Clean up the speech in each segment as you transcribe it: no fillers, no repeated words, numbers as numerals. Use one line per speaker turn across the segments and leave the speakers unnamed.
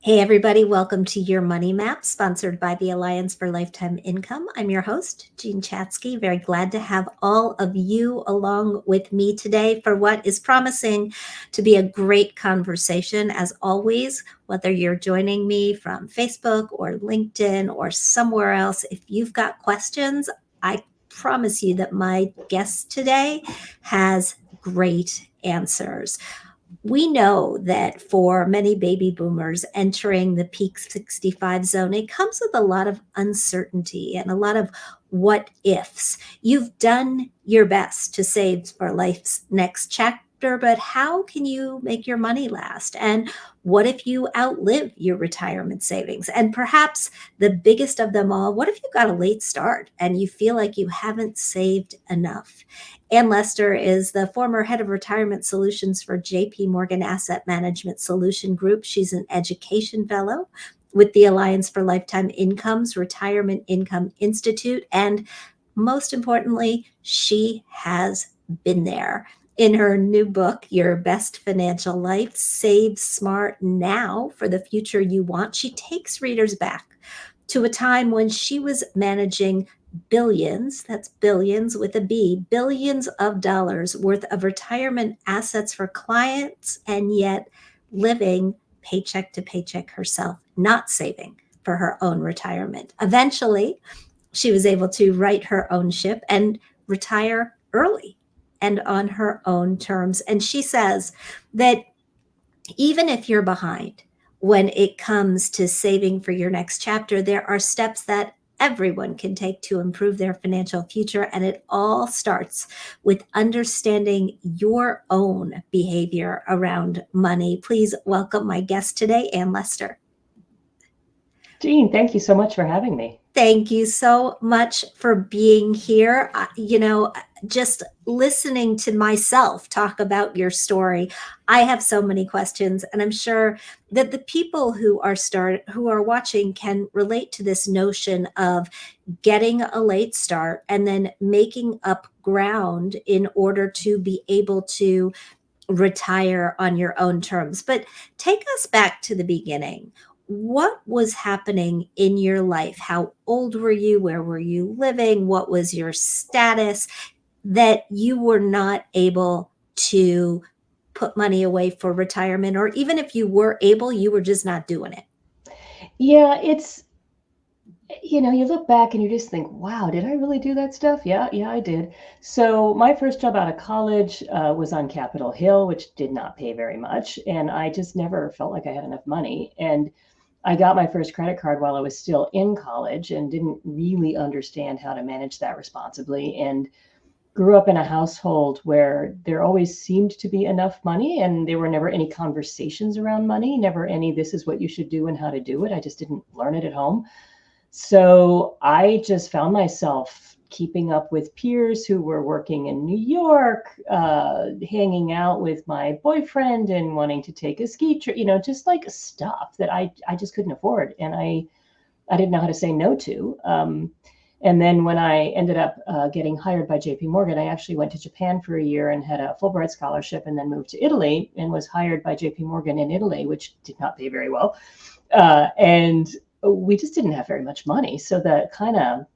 Hey, everybody, welcome to Your Money Map, sponsored by the Alliance for Lifetime Income. I'm your host, Jean Chatzky. Very glad to have all of you along with me today for what is promising to be a great conversation. As always, whether you're joining me from Facebook or LinkedIn or somewhere else, if you've got questions, I promise you that my guest today has great answers. We know that for many baby boomers entering the peak 65 zone, it comes with a lot of uncertainty and a lot of what ifs. You've done your best to save for life's next chapter, but how can you make your money last? And what if you outlive your retirement savings? And perhaps the biggest of them all, what if you got a late start and you feel like you haven't saved enough? Ann Lester is the former head of retirement solutions for JP Morgan Asset Management Solution Group. She's an education fellow with the Alliance for Lifetime Income's Retirement Income Institute. And most importantly, she has been there. In her new book, Your Best Financial Life, Save Smart Now for the Future You Want, she takes readers back to a time when she was managing billions, that's billions with a B, billions of dollars worth of retirement assets for clients, and yet living paycheck to paycheck herself, not saving for her own retirement. Eventually, she was able to right her own ship and retire early and on her own terms. And she says that even if you're behind when it comes to saving for your next chapter, there are steps that everyone can take to improve their financial future. And it all starts with understanding your own behavior around money. Please welcome my guest today, Ann Lester.
Jean, thank you so much for having me.
Thank you so much for being here. Just listening to myself talk about your story, I have so many questions, and I'm sure that the people who are watching can relate to this notion of getting a late start and then making up ground in order to be able to retire on your own terms. But take us back to the beginning. What was happening in your life? How old were you? Where were you living? What was your status that you were not able to put money away for retirement? Or even if you were able, you were just not doing it.
Yeah, you look back and you just think, wow, did I really do that stuff? Yeah, I did. So my first job out of college was on Capitol Hill, which did not pay very much. And I just never felt like I had enough money. And I got my first credit card while I was still in college and didn't really understand how to manage that responsibly. And grew up in a household where there always seemed to be enough money and there were never any conversations around money, never any, this is what you should do and how to do it. I just didn't learn it at home. So I just found myself keeping up with peers who were working in New York, hanging out with my boyfriend and wanting to take a ski trip, just like stuff that I just couldn't afford. And I didn't know how to say no to. And then when I ended up getting hired by JP Morgan, I actually went to Japan for a year and had a Fulbright scholarship and then moved to Italy and was hired by JP Morgan in Italy, which did not pay very well. And we just didn't have very much money. So the kind of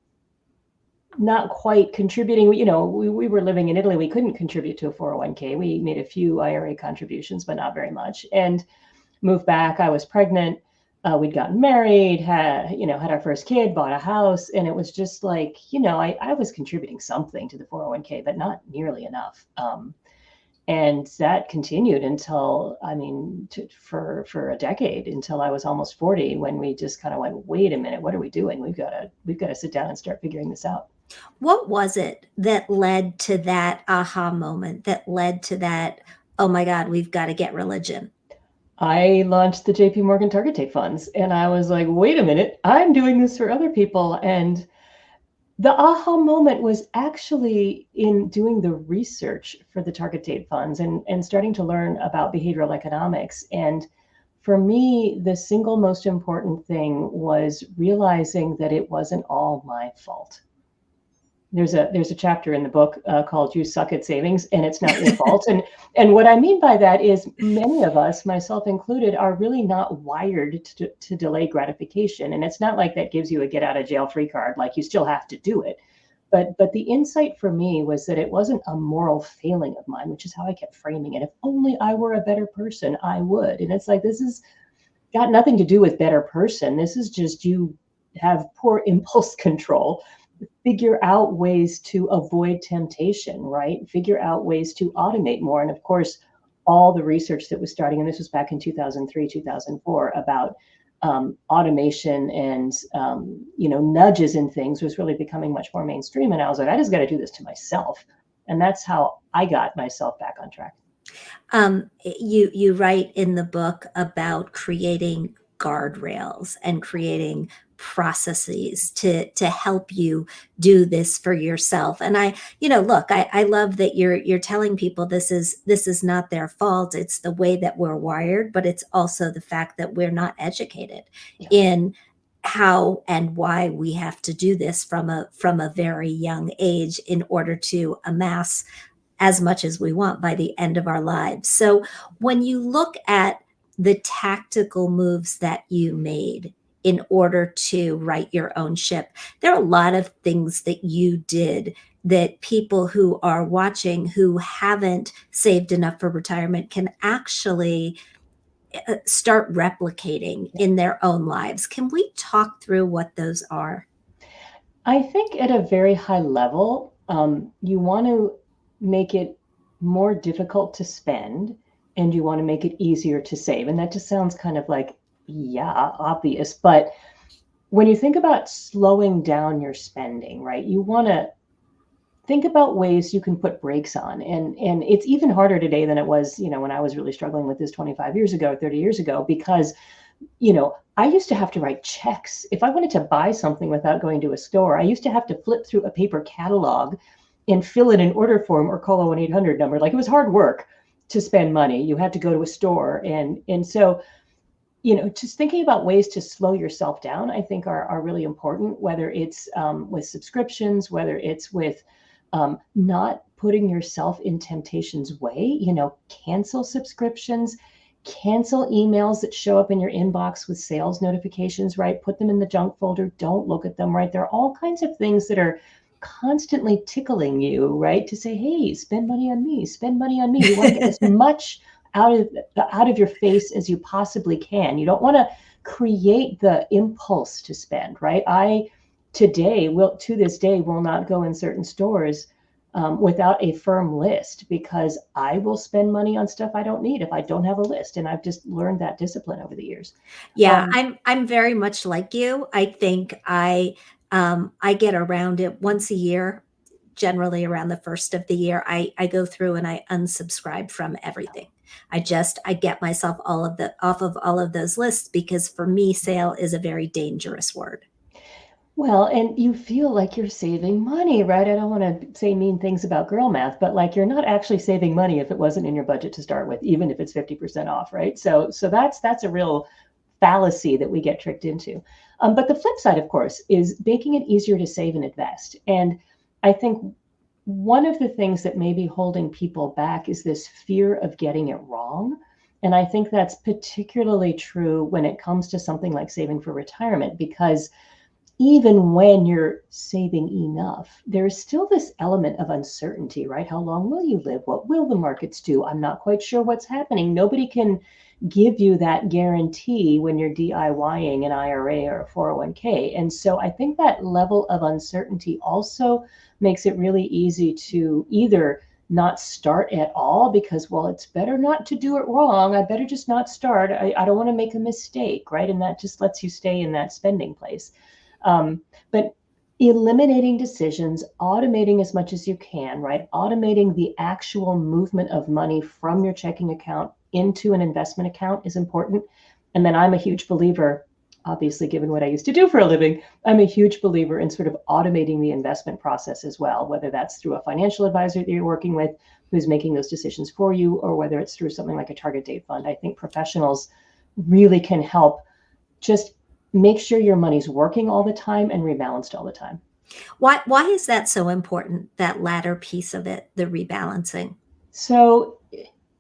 not quite contributing, we were living in Italy. We couldn't contribute to a 401k. We made a few IRA contributions, but not very much. And moved back. I was pregnant. We'd gotten married, had our first kid, bought a house, and it was just like, I was contributing something to the 401k, but not nearly enough. And that continued until, for a decade, until I was almost 40, when we just kind of went, wait a minute, what are we doing? We've got to sit down and start figuring this out.
What was it that led to that aha moment, that led to that, oh my God, we've got to get religion?
I launched the JP Morgan Target Date funds, and I was like, wait a minute, I'm doing this for other people. And the aha moment was actually in doing the research for the target date funds and starting to learn about behavioral economics. And for me, the single most important thing was realizing that it wasn't all my fault. There's a chapter in the book called "You Suck at Savings," and it's not your fault. And what I mean by that is many of us, myself included, are really not wired to delay gratification. And it's not like that gives you a get out of jail free card. Like you still have to do it. But the insight for me was that it wasn't a moral failing of mine, which is how I kept framing it. If only I were a better person, I would. And it's like this is got nothing to do with better person. This is just you have poor impulse control. Figure out ways to avoid temptation, right? Figure out ways to automate more. And of course, all the research that was starting, and this was back in 2003, 2004, about automation and nudges and things was really becoming much more mainstream. And I was like, I just got to do this to myself, and that's how I got myself back on track.
You write in the book about creating guardrails and creating processes to help you do this for yourself. And look, I love that you're telling people this is not their fault. It's the way that we're wired, but it's also the fact that we're not educated
Yeah.
in how and why we have to do this from a very young age in order to amass as much as we want by the end of our lives. So when you look at the tactical moves that you made in order to right your own ship, there are a lot of things that you did that people who are watching who haven't saved enough for retirement can actually start replicating in their own lives. Can we talk through what those are?
I think at a very high level, you want to make it more difficult to spend and you want to make it easier to save. And that just sounds kind of like, yeah, obvious. But when you think about slowing down your spending, right, you want to think about ways you can put brakes on. And it's even harder today than it was, when I was really struggling with this 25 years ago, 30 years ago, because I used to have to write checks. If I wanted to buy something without going to a store, I used to have to flip through a paper catalog and fill in an order form or call a 1-800 number. Like it was hard work to spend money. You had to go to a store. And so, just thinking about ways to slow yourself down, I think are really important, whether it's with subscriptions, whether it's with not putting yourself in temptation's way, cancel subscriptions, cancel emails that show up in your inbox with sales notifications, right? Put them in the junk folder. Don't look at them, right? There are all kinds of things that are constantly tickling you, right? To say, hey, spend money on me, spend money on me. You want to get as much out of your face as you possibly can. You don't want to create the impulse to spend, right? To this day will not go in certain stores without a firm list, because I will spend money on stuff I don't need if I don't have a list. And I've just learned that discipline over the years.
Yeah,
Um,
I'm very much like you. I think I get around it once a year, generally around the first of the year. I go through and I unsubscribe from everything. I get myself all of the off of all of those lists because for me, sale is a very dangerous word.
well, and you feel like you're saving money, right? I don't want to say mean things about girl math, but like you're not actually saving money if it wasn't in your budget to start with, even if it's 50% off, right? So that's a real fallacy that we get tricked into. But the flip side, of course, is making it easier to save and invest. And I think one of the things that may be holding people back is this fear of getting it wrong. And I think that's particularly true when it comes to something like saving for retirement, because even when you're saving enough, there's still this element of uncertainty, right? How long will you live? What will the markets do? I'm not quite sure what's happening. Nobody can give you that guarantee when you're DIYing an IRA or a 401k. And so I think that level of uncertainty also makes it really easy to either not start at all because, well, it's better not to do it wrong. I better just not start. I don't want to make a mistake, right? And that just lets you stay in that spending place. But eliminating decisions, automating as much as you can, right? Automating the actual movement of money from your checking account into an investment account is important. And then I'm a huge believer, obviously, given what I used to do for a living, I'm a huge believer in sort of automating the investment process as well, whether that's through a financial advisor that you're working with who's making those decisions for you, or whether it's through something like a target date fund. I think professionals really can help just make sure your money's working all the time and rebalanced all the time.
Why is that so important, that latter piece of it, the rebalancing?
So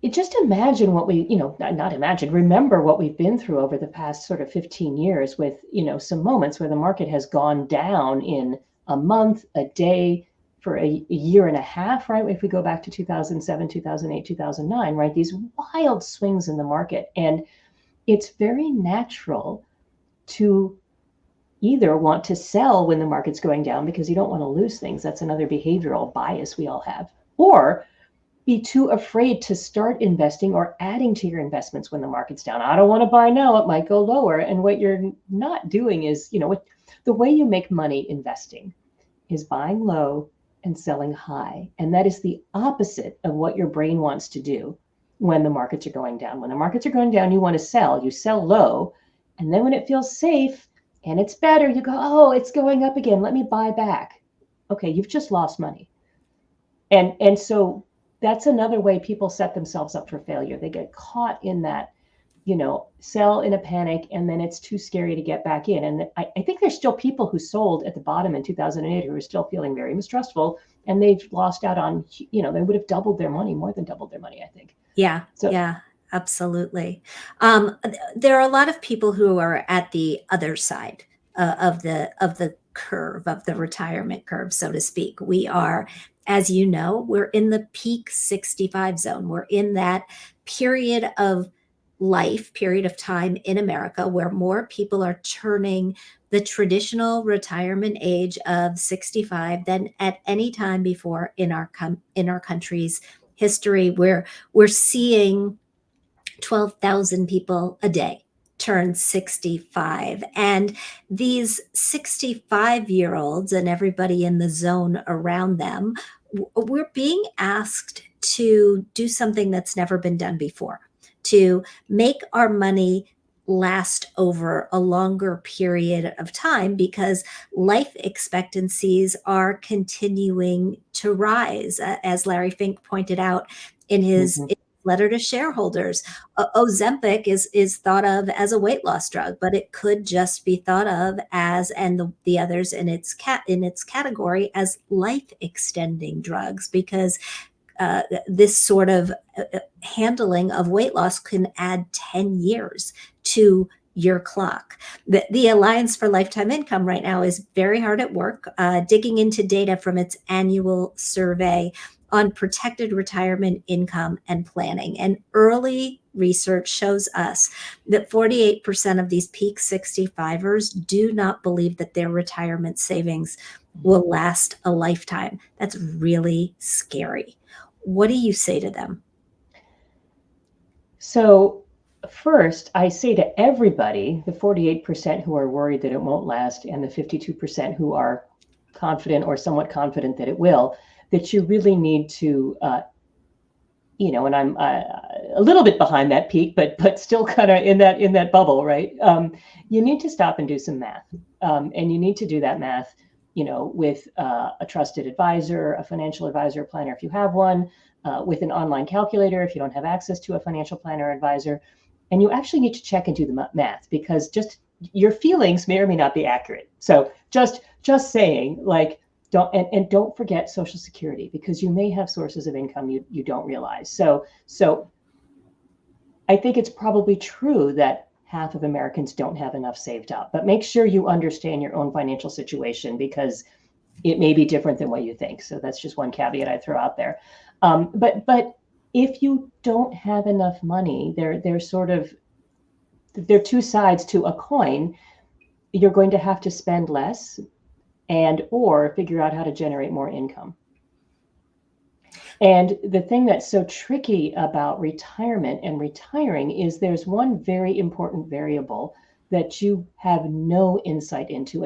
just imagine what we, not imagine, remember what we've been through over the past sort of 15 years with, some moments where the market has gone down in a month, a day, for a year and a half, right? If we go back to 2007, 2008, 2009, right? These wild swings in the market. And it's very natural to either want to sell when the market's going down because you don't want to lose things. That's another behavioral bias we all have. Or be too afraid to start investing or adding to your investments when the market's down. I don't want to buy now, it might go lower. And what you're not doing is, the way you make money investing is buying low and selling high. And that is the opposite of what your brain wants to do when the markets are going down. When the markets are going down, you want to you sell low. And then when it feels safe and it's better, you go, oh, it's going up again, let me buy back. Okay, you've just lost money. And so that's another way people set themselves up for failure. They get caught in that, sell in a panic, and then it's too scary to get back in. And I think there's still people who sold at the bottom in 2008 who are still feeling very mistrustful, and they've lost out on, they would have doubled their money, more than doubled their money, I think.
Yeah,
So
yeah, absolutely. There are a lot of people who are at the other side of the curve, of the retirement curve, so to speak. We are, as you know, we're in the peak 65 zone. We're in that period of life, period of time in America where more people are turning the traditional retirement age of 65 than at any time before in our country's history. We're seeing 12,000 people a day turn 65. And these 65-year-olds and everybody in the zone around them, we're being asked to do something that's never been done before, to make our money last over a longer period of time because life expectancies are continuing to rise. As Larry Fink pointed out in his
mhm.
letter to shareholders, Ozempic is thought of as a weight loss drug, but it could just be thought of as, and the others in its category, as life extending drugs because this sort of handling of weight loss can add 10 years to your clock. The Alliance for Lifetime Income right now is very hard at work digging into data from its annual survey on protected retirement income and planning. And early research shows us that 48% of these peak 65ers do not believe that their retirement savings will last a lifetime. That's really scary. What do you say to them?
So first, I say to everybody, the 48% who are worried that it won't last and the 52% who are confident or somewhat confident that it will, that you really need to, and I'm a little bit behind that peak, but still kind of in that bubble, right? You need to stop and do some math, and you need to do that math, with a trusted advisor, a financial advisor, planner if you have one, with an online calculator if you don't have access to a financial planner or advisor, and you actually need to check and do the math because just your feelings may or may not be accurate. So just saying like don't forget Social Security because you may have sources of income you don't realize. So I think it's probably true that half of Americans don't have enough saved up, but make sure you understand your own financial situation because it may be different than what you think. So that's just one caveat I throw out there. But if you don't have enough money, they're two sides to a coin. You're going to have to spend less and or figure out how to generate more income. And the thing that's so tricky about retirement and retiring is there's one very important variable that you have no insight into,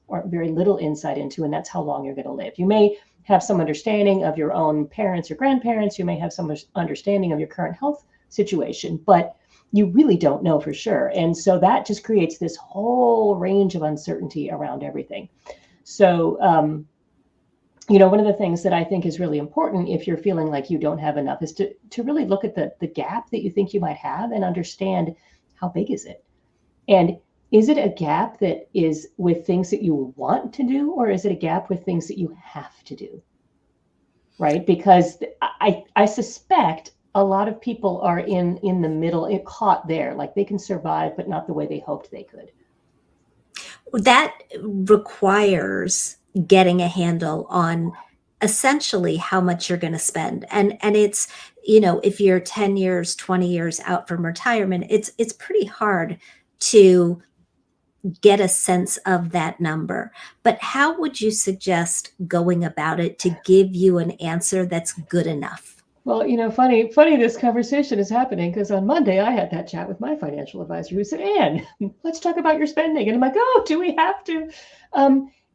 or very little insight into, and that's how long you're going to live. You may have some understanding of your own parents or grandparents, you may have some understanding of your current health situation, but you really don't know for sure. And so that just creates this whole range of uncertainty around everything. So, one of the things that I think is really important if you're feeling like you don't have enough is to really look at the gap that you think you might have and understand how big is it. And is it a gap that is with things that you want to do, or is it a gap with things that you have to do? Right? Because I suspect a lot of people are in the middle, caught there, like they can survive, but not the way they hoped they could.
That requires getting a handle on essentially how much you're going to spend. And it's, if you're 10 years, 20 years out from retirement, it's pretty hard to get a sense of that number. But how would you suggest going about it to give you an answer that's good enough?
Well, funny this conversation is happening because on Monday I had that chat with my financial advisor who said, Anne, let's talk about your spending. And I'm like, oh, do we have to?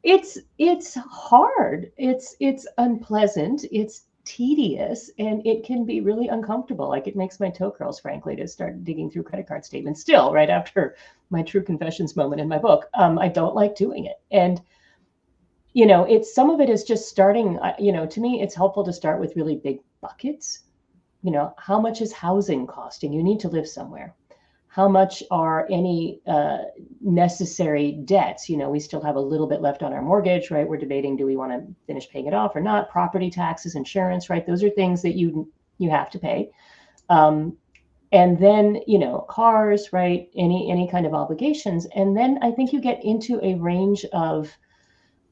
It's hard. It's unpleasant. It's tedious, and it can be really uncomfortable. Like, it makes my toe curls, frankly, to start digging through credit card statements still, right after my true confessions moment in my book. I don't like doing it. And it's, some of it is just starting, to me, it's helpful to start with really big buckets. How much is housing costing? You need to live somewhere. How much are any necessary debts? We still have a little bit left on our mortgage, right? We're debating, do we want to finish paying it off or not? Property taxes, insurance, right? Those are things that you have to pay. And then, cars, right? Any kind of obligations. And then I think you get into a range of,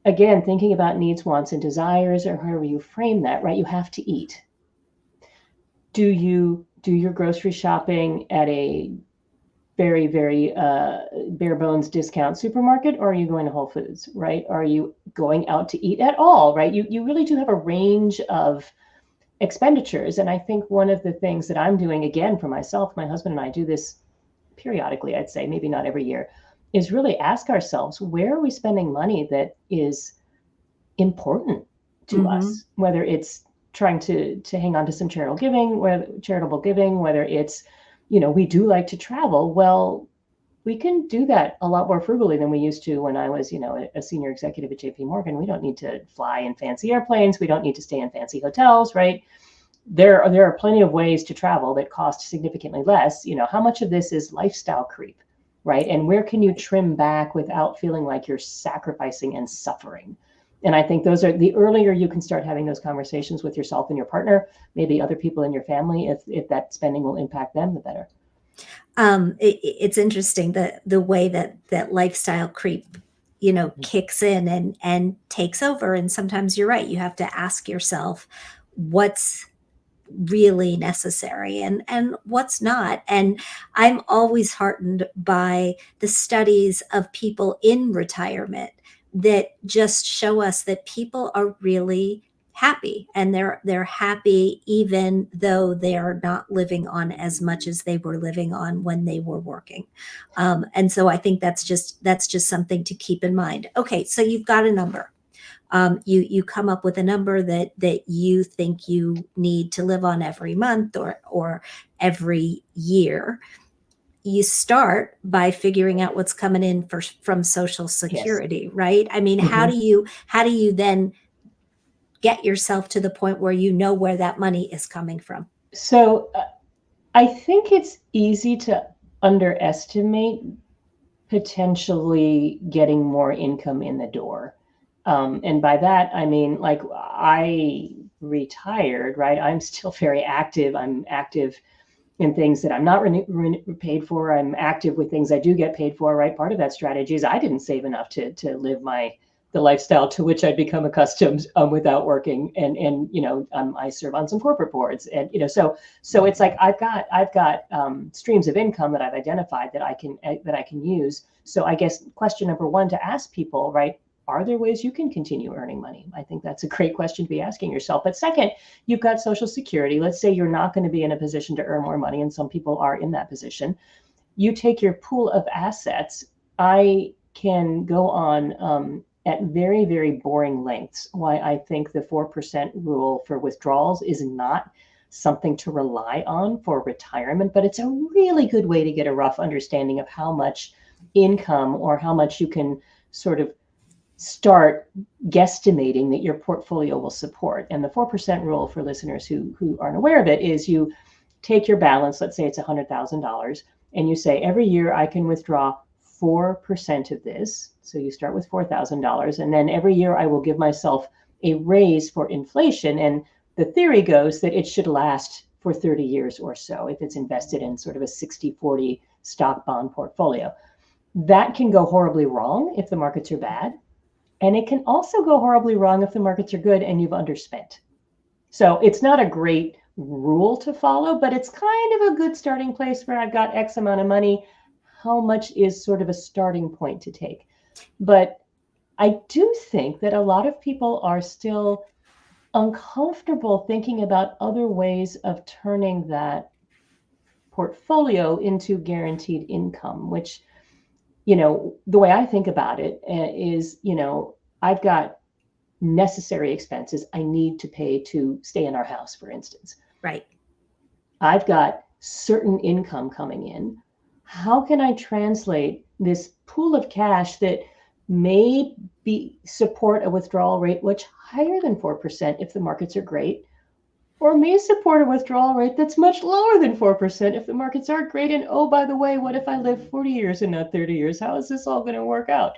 again, thinking about needs, wants, and desires, or however you frame that, right? You have to eat. Do you do your grocery shopping at a very, very bare bones discount supermarket, or are you going to Whole Foods, right? Are you going out to eat at all, right? You really do have a range of expenditures. And I think one of the things that I'm doing, again, for myself, my husband and I do this periodically, I'd say, maybe not every year, is really ask ourselves, where are we spending money that is important to us? Whether it's trying to hang on to some charitable giving, whether it's, we do like to travel. Well, we can do that a lot more frugally than we used to when I was, a senior executive at JP Morgan. We don't need to fly in fancy airplanes. We don't need to stay in fancy hotels, right? There are plenty of ways to travel that cost significantly less. How much of this is lifestyle creep? Right? And where can you trim back without feeling like you're sacrificing and suffering? And I think those are, the earlier you can start having those conversations with yourself and your partner, maybe other people in your family, if that spending will impact them, the better.
It's interesting the way that lifestyle creep, kicks in and takes over. And sometimes you're right. You have to ask yourself what's really necessary and what's not. And I'm always heartened by the studies of people in retirement that just show us that people are really happy, and they're happy even though they are not living on as much as they were living on when they were working. And so I think that's just something to keep in mind. Okay, so you've got a number. You come up with a number that you think you need to live on every month or every year. You start by figuring out what's coming in from Social Security, yes. Right? I mean, how do you then get yourself to the point where you know where that money is coming from?
So I think it's easy to underestimate potentially getting more income in the door. And by that, I mean, like, I retired, right? I'm still very active. I'm active in things that I'm not paid for. I'm active with things I do get paid for, right? Part of that strategy is I didn't save enough to live the lifestyle to which I'd become accustomed without working. And I serve on some corporate boards, and so it's like I've got streams of income that I've identified that I can use. So I guess question number one to ask people, right? Are there ways you can continue earning money? I think that's a great question to be asking yourself. But second, you've got Social Security. Let's say you're not going to be in a position to earn more money, and some people are in that position. You take your pool of assets. I can go on at very, very boring lengths why I think the 4% rule for withdrawals is not something to rely on for retirement, but it's a really good way to get a rough understanding of how much income or how much you can sort of start guesstimating that your portfolio will support. And the 4% rule, for listeners who aren't aware of it, is you take your balance, let's say it's $100,000, and you say every year I can withdraw 4% of this. So you start with $4,000, and then every year I will give myself a raise for inflation. And the theory goes that it should last for 30 years or so if it's invested in sort of a 60-40 stock bond portfolio. That can go horribly wrong if the markets are bad. And it can also go horribly wrong if the markets are good and you've underspent. So it's not a great rule to follow, but it's kind of a good starting place where I've got X amount of money. How much is sort of a starting point to take? But I do think that a lot of people are still uncomfortable thinking about other ways of turning that portfolio into guaranteed income, which, the way I think about it is, I've got necessary expenses I need to pay to stay in our house, for instance.
Right.
I've got certain income coming in. How can I translate this pool of cash that may be support a withdrawal rate much higher than 4% if the markets are great, or may support a withdrawal rate that's much lower than 4% if the markets aren't great? And oh, by the way, what if I live 40 years and not 30 years? How is this all going to work out?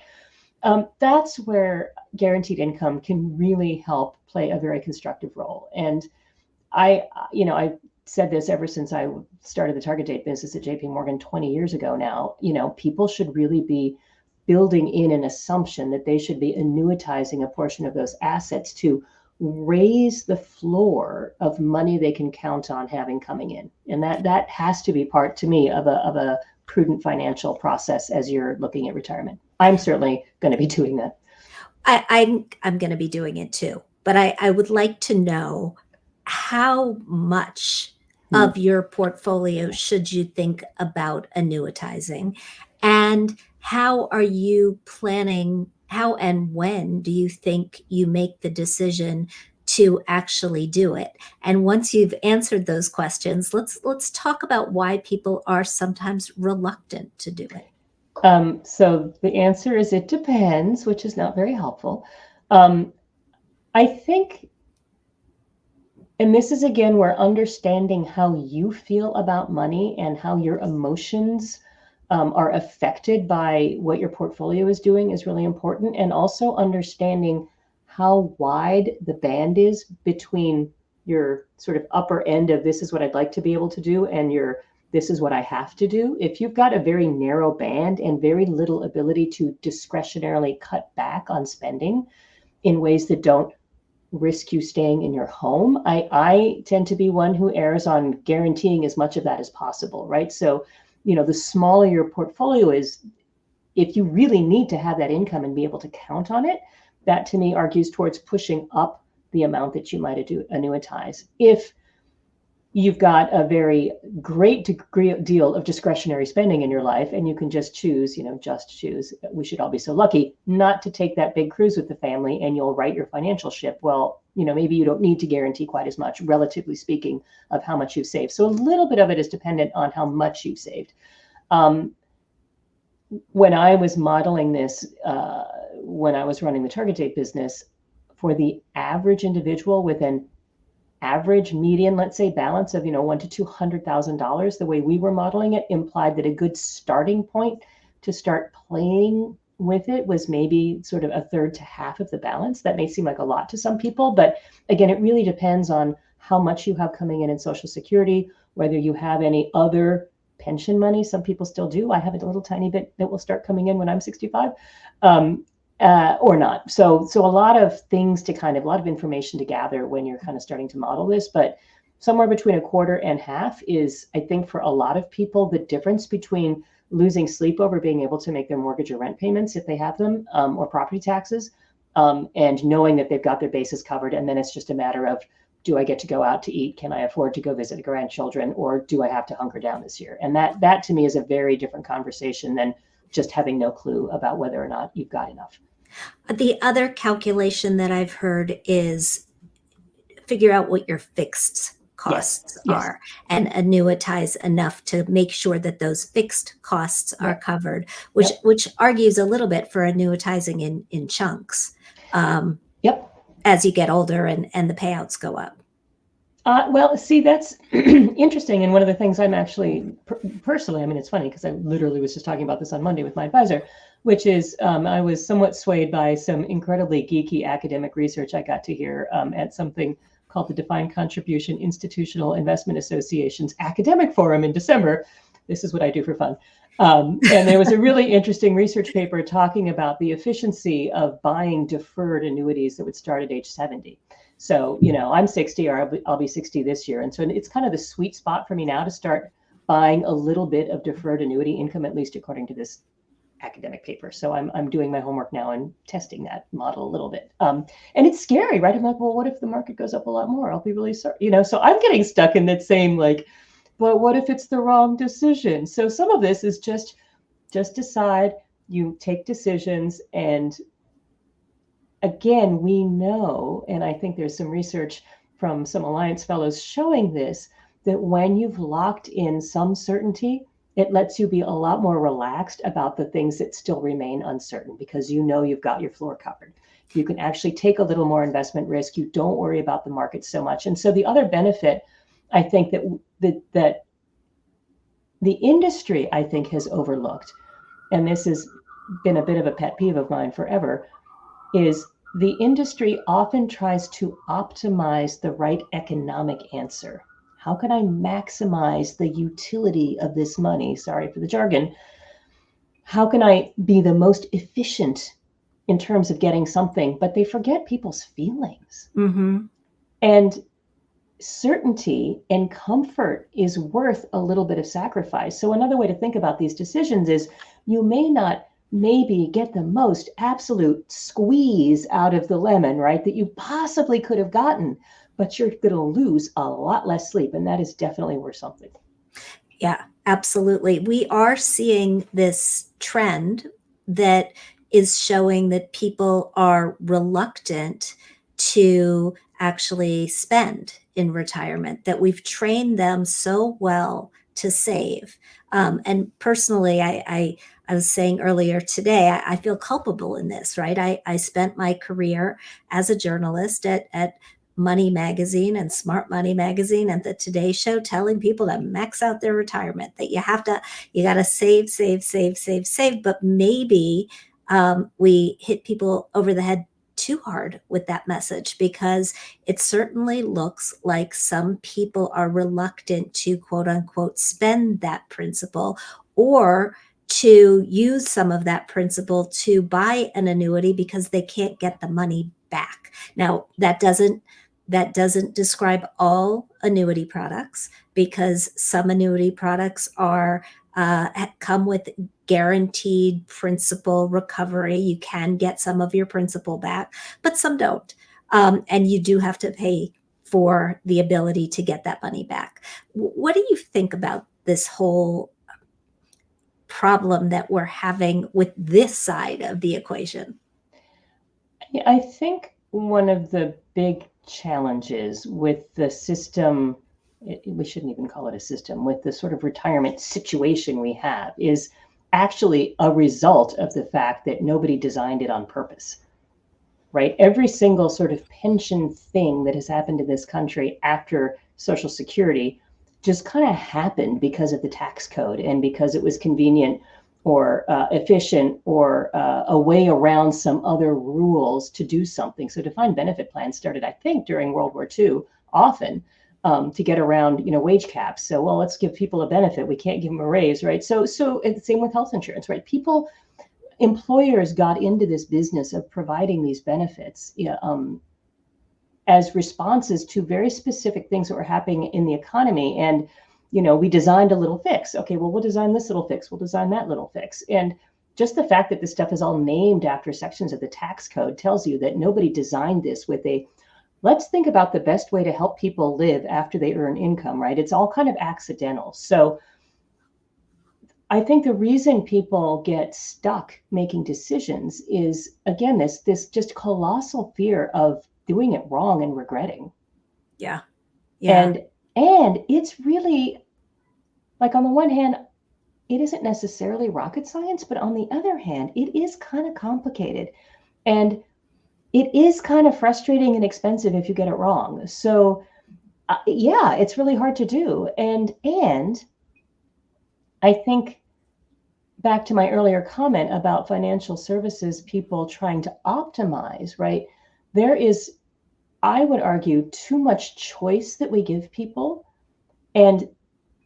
That's where guaranteed income can really help play a very constructive role. And I said this ever since I started the target date business at JP Morgan 20 years ago now. People should really be building in an assumption that they should be annuitizing a portion of those assets to raise the floor of money they can count on having coming in. And that has to be part, to me, of a prudent financial process as you're looking at retirement. I'm certainly going to be doing that.
I'm going to be doing it too. But I would like to know how much of your portfolio should you think about annuitizing, and how are you planning, how and when do you think you make the decision to actually do it? And once you've answered those questions, let's talk about why people are sometimes reluctant to do it.
So the answer is it depends, which is not very helpful. I think, and this is again where understanding how you feel about money and how your emotions are affected by what your portfolio is doing is really important. And also understanding how wide the band is between your sort of upper end of this is what I'd like to be able to do and your this is what I have to do. If you've got a very narrow band and very little ability to discretionarily cut back on spending in ways that don't risk you staying in your home, I tend to be one who errs on guaranteeing as much of that as possible, right? So, the smaller your portfolio is, if you really need to have that income and be able to count on it, that to me argues towards pushing up the amount that you might annuitize. If you've got a very great deal of discretionary spending in your life and you can just choose, we should all be so lucky not to take that big cruise with the family and you'll right your financial ship. Well, maybe you don't need to guarantee quite as much, relatively speaking, of how much you've saved. So a little bit of it is dependent on how much you've saved. When I was modeling this, when I was running the target date business, for the average individual with an average median, let's say, balance of $100,000 to $200,000, the way we were modeling it implied that a good starting point to start playing with it was maybe sort of a third to half of the balance. That may seem like a lot to some people, but again, it really depends on how much you have coming in Social Security, whether you have any other pension money. Some people still do. I have a little tiny bit that will start coming in when I'm 65. Or not. So a lot of things to a lot of information to gather when you're kind of starting to model this, but somewhere between a quarter and half is, I think, for a lot of people, the difference between losing sleep over being able to make their mortgage or rent payments if they have them, or property taxes, and knowing that they've got their bases covered. And then it's just a matter of, do I get to go out to eat? Can I afford to go visit the grandchildren, or do I have to hunker down this year? And that to me is a very different conversation than just having no clue about whether or not you've got enough.
The other calculation that I've heard is figure out what your fixed costs are and annuitize enough to make sure that those fixed costs are covered, which argues a little bit for annuitizing in chunks as you get older and the payouts go up.
Well, see, that's interesting. And one of the things I'm actually personally, I mean, it's funny because I literally was just talking about this on Monday with my advisor, which is I was somewhat swayed by some incredibly geeky academic research I got to hear at something called the Defined Contribution Institutional Investment Association's Academic Forum in December. This is what I do for fun. And there was a really interesting research paper talking about the efficiency of buying deferred annuities that would start at age 70. So, I'm 60 or I'll be 60 this year. And so it's kind of the sweet spot for me now to start buying a little bit of deferred annuity income, at least according to this academic paper. So I'm doing my homework now and testing that model a little bit. And it's scary, right? I'm like, well, what if the market goes up a lot more? I'll be really sorry, so I'm getting stuck in that same like, but what if it's the wrong decision? So some of this is just decide, you take decisions. And again, we know, and I think there's some research from some Alliance fellows showing this, that when you've locked in some certainty, it lets you be a lot more relaxed about the things that still remain uncertain because you've got your floor covered. You can actually take a little more investment risk. You don't worry about the market so much. And so the other benefit, I think, that the industry, I think, has overlooked, and this has been a bit of a pet peeve of mine forever, is the industry often tries to optimize the right economic answer. How can I maximize the utility of this money? Sorry for the jargon. How can I be the most efficient in terms of getting something? But they forget people's feelings.
Mm-hmm.
And certainty and comfort is worth a little bit of sacrifice. So another way to think about these decisions is you may not maybe get the most absolute squeeze out of the lemon, right, that you possibly could have gotten, but you're going to lose a lot less sleep. And that is definitely worth something.
Yeah, absolutely. We are seeing this trend that is showing that people are reluctant to actually spend in retirement, that we've trained them so well to save. And personally, I was saying earlier today, I feel culpable in this, right? I spent my career as a journalist at Money Magazine and Smart Money Magazine and the Today Show telling people to max out their retirement, that you got to save, save, save, save, save. But maybe we hit people over the head too hard with that message, because it certainly looks like some people are reluctant to quote unquote spend that principal, or to use some of that principal to buy an annuity because they can't get the money back. Now, that doesn't describe all annuity products, because some annuity products are come with guaranteed principal recovery. You can get some of your principal back, but some don't. And you do have to pay for the ability to get that money back. What do you think about this whole problem that we're having with this side of the equation?
I think one of the big challenges with the system, we shouldn't even call it a system, with the sort of retirement situation we have, is actually a result of the fact that nobody designed it on purpose, right? Every single sort of pension thing that has happened in this country after Social Security just kind of happened because of the tax code and because it was convenient or efficient or a way around some other rules to do something. So defined benefit plans started, I think, during World War II, often to get around, wage caps. So, well, let's give people a benefit. We can't give them a raise, right? So it's the same with health insurance, right? Employers got into this business of providing these benefits as responses to very specific things that were happening in the economy. And we designed a little fix. Okay, well, we'll design this little fix. We'll design that little fix. And just the fact that this stuff is all named after sections of the tax code tells you that nobody designed this with let's think about the best way to help people live after they earn income, right? It's all kind of accidental. So I think the reason people get stuck making decisions is, again, this just colossal fear of doing it wrong and regretting.
Yeah. Yeah.
And it's really, like, on the one hand, it isn't necessarily rocket science, but on the other hand, it is kind of complicated. And it is kind of frustrating and expensive if you get it wrong. So Yeah, it's really hard to do. And I think back to my earlier comment about financial services people trying to optimize, right? There is, I would argue, too much choice that we give people, and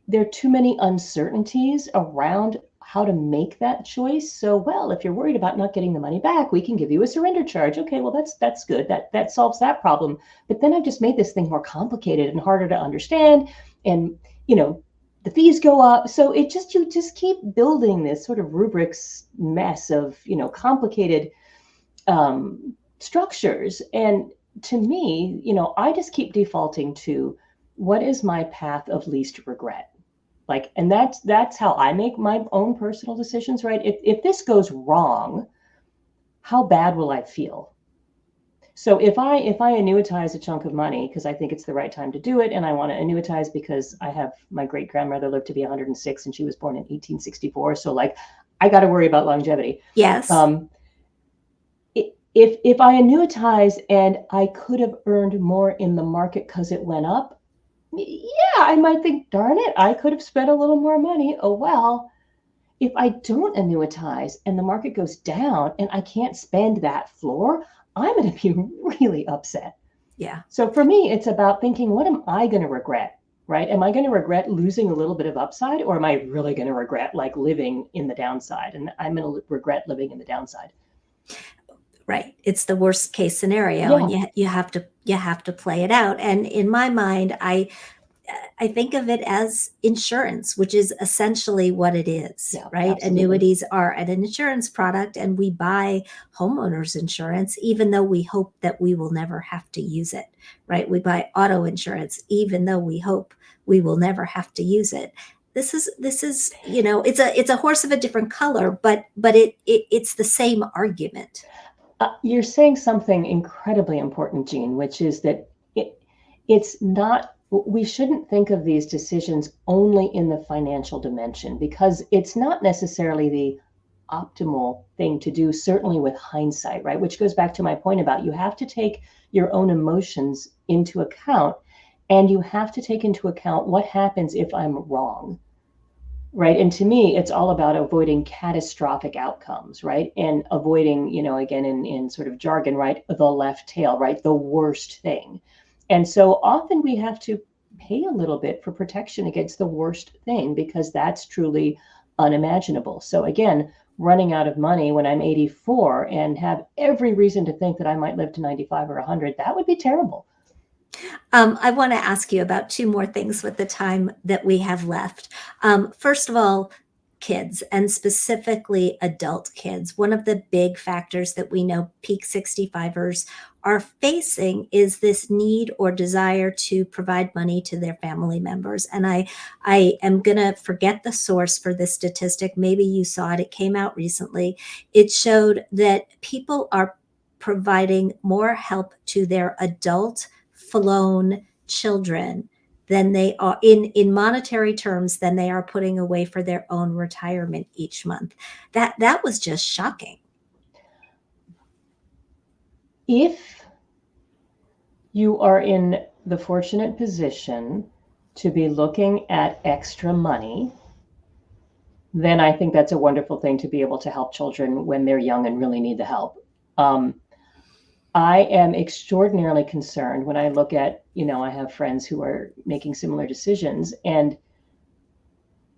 there are too many uncertainties around how to make that choice. So, well, if you're worried about not getting the money back, we can give you a surrender charge. Okay, well, that's good. That solves that problem. But then I've just made this thing more complicated and harder to understand, and you know, the fees go up. So you just keep building this sort of rubrics mess of complicated structures. And to me, I just keep defaulting to what is my path of least regret. Like, and that's how I make my own personal decisions, right? If this goes wrong, how bad will I feel? So if I annuitize a chunk of money because I think it's the right time to do it, and I want to annuitize because I have my great grandmother lived to be 106 and she was born in 1864, so like I got to worry about longevity.
Yes.
Um, if I annuitize and I could have earned more in the market because it went up, yeah, I might think, darn it, I could have spent a little more money. Oh well. If I don't annuitize and the market goes down and I can't spend that floor, I'm going to be really upset.
Yeah.
So for me, it's about thinking, what am I going to regret? Right? Am I going to regret losing a little bit of upside, or am I really going to regret like living in the downside? And I'm going to regret living in the downside.
Right. It's the worst case scenario, and
Yeah,
you have to play it out. And in my mind, I think of it as insurance, which is essentially what it is,
yeah,
right?
absolutely.
Annuities are an insurance product, and we buy homeowners insurance, even though we hope that we will never have to use it, right? We buy auto insurance, even though we hope we will never have to use it. This is it's a horse of a different color, but it's the same argument.
You're saying something incredibly important, Jean, which is that it's not, we shouldn't think of these decisions only in the financial dimension because it's not necessarily the optimal thing to do, certainly with hindsight, right? Which goes back to my point about you have to take your own emotions into account, and you have to take into account what happens if I'm wrong. Right. And to me, it's all about avoiding catastrophic outcomes, right? And avoiding, again, in sort of jargon, right? The left tail, right? The worst thing. And so often we have to pay a little bit for protection against the worst thing because that's truly unimaginable. So again, running out of money when I'm 84 and have every reason to think that I might live to 95 or 100, that would be terrible.
I want to ask you about two more things with the time that we have left. First of all, kids, and specifically adult kids. One of the big factors that we know peak 65ers are facing is this need or desire to provide money to their family members. And I am going to forget the source for this statistic. Maybe you saw it, it came out recently. It showed that people are providing more help to their adult flown children than they are in monetary terms than they are putting away for their own retirement each month. That was just shocking.
If you are in the fortunate position to be looking at extra money, then I think that's a wonderful thing to be able to help children when they're young and really need the help. Um, I am extraordinarily concerned when I look at, I have friends who are making similar decisions, and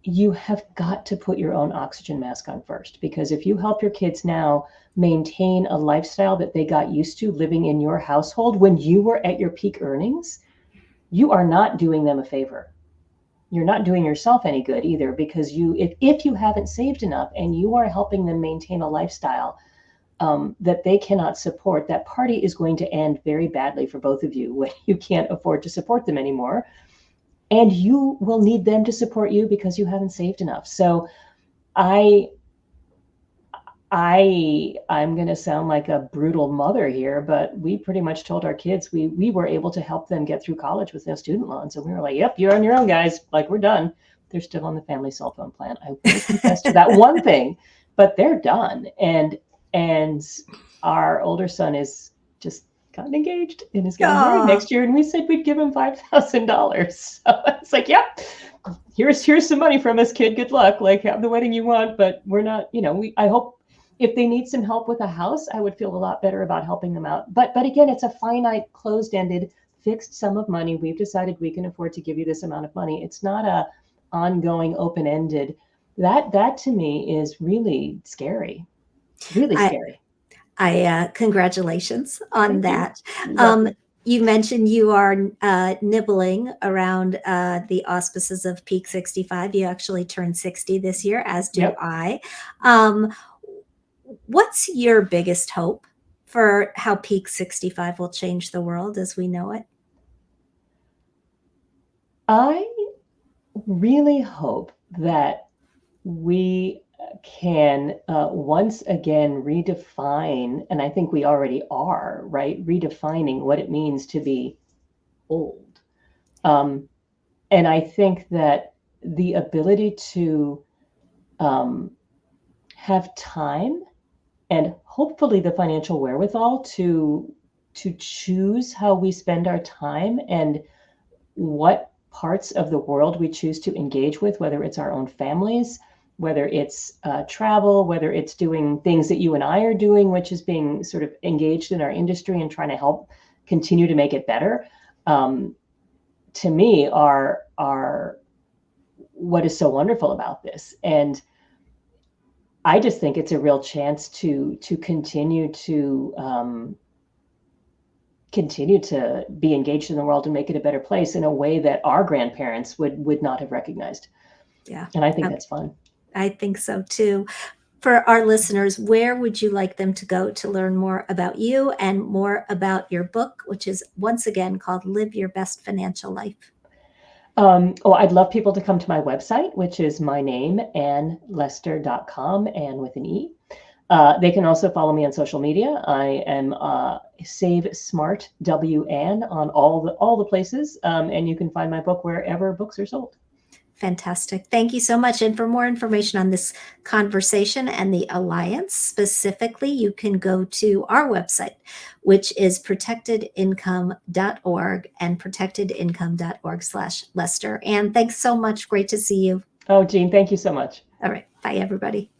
you have got to put your own oxygen mask on first, because if you help your kids now maintain a lifestyle that they got used to living in your household when you were at your peak earnings, you are not doing them a favor. You're not doing yourself any good either, because if you haven't saved enough and you are helping them maintain a lifestyle that they cannot support, that party is going to end very badly for both of you when you can't afford to support them anymore. And you will need them to support you because you haven't saved enough. So I I'm going to sound like a brutal mother here, but we pretty much told our kids we were able to help them get through college with no student loans. And we were like, yep, you're on your own, guys. Like, we're done. They're still on the family cell phone plan. I will confess to that one thing, but they're done. And our older son is just gotten engaged and is getting married
Oh,
next year. And we said we'd give him $5,000. So it's like, yep, here's some money from us, kid. Good luck. Like, have the wedding you want, but we're not, I hope if they need some help with a house, I would feel a lot better about helping them out. But again, it's a finite, closed-ended, fixed sum of money. We've decided we can afford to give you this amount of money. It's not a ongoing, open-ended. That to me is really scary. Really
I,
scary.
congratulations on
Thank you.
that.
You're
Um,
welcome.
you mentioned you are nibbling around the auspices of Peak 65. You actually turned 60 this year, as do
Yep.
I. Um, what's your biggest hope for how Peak 65 will change the world as we know it?
I really hope that we can once again redefine, and I think we already are, right? Redefining what it means to be old. Um, and I think that the ability to um, have time and hopefully the financial wherewithal to choose how we spend our time and what parts of the world we choose to engage with, whether it's our own families, whether it's travel, whether it's doing things that you and I are doing, which is being sort of engaged in our industry and trying to help continue to make it better. To me, are what is so wonderful about this, and I just think it's a real chance to continue to be engaged in the world and make it a better place in a way that our grandparents would not have recognized.
Yeah,
And I think that's fun.
I think so too. For our listeners, where would you like them to go to learn more about you and more about your book, which is once again called Live Your Best Financial Life?
I'd love people to come to my website, which is my name, annlester.com, and with an E. They can also follow me on social media. I am Save Smart WN on all the places, and you can find my book wherever books are sold.
Fantastic. Thank you so much. And for more information on this conversation and the Alliance specifically, you can go to our website, which is protectedincome.org and protectedincome.org/Lester. And thanks so much. Great to see you.
Oh, Jean, thank you so much.
All right. Bye, everybody.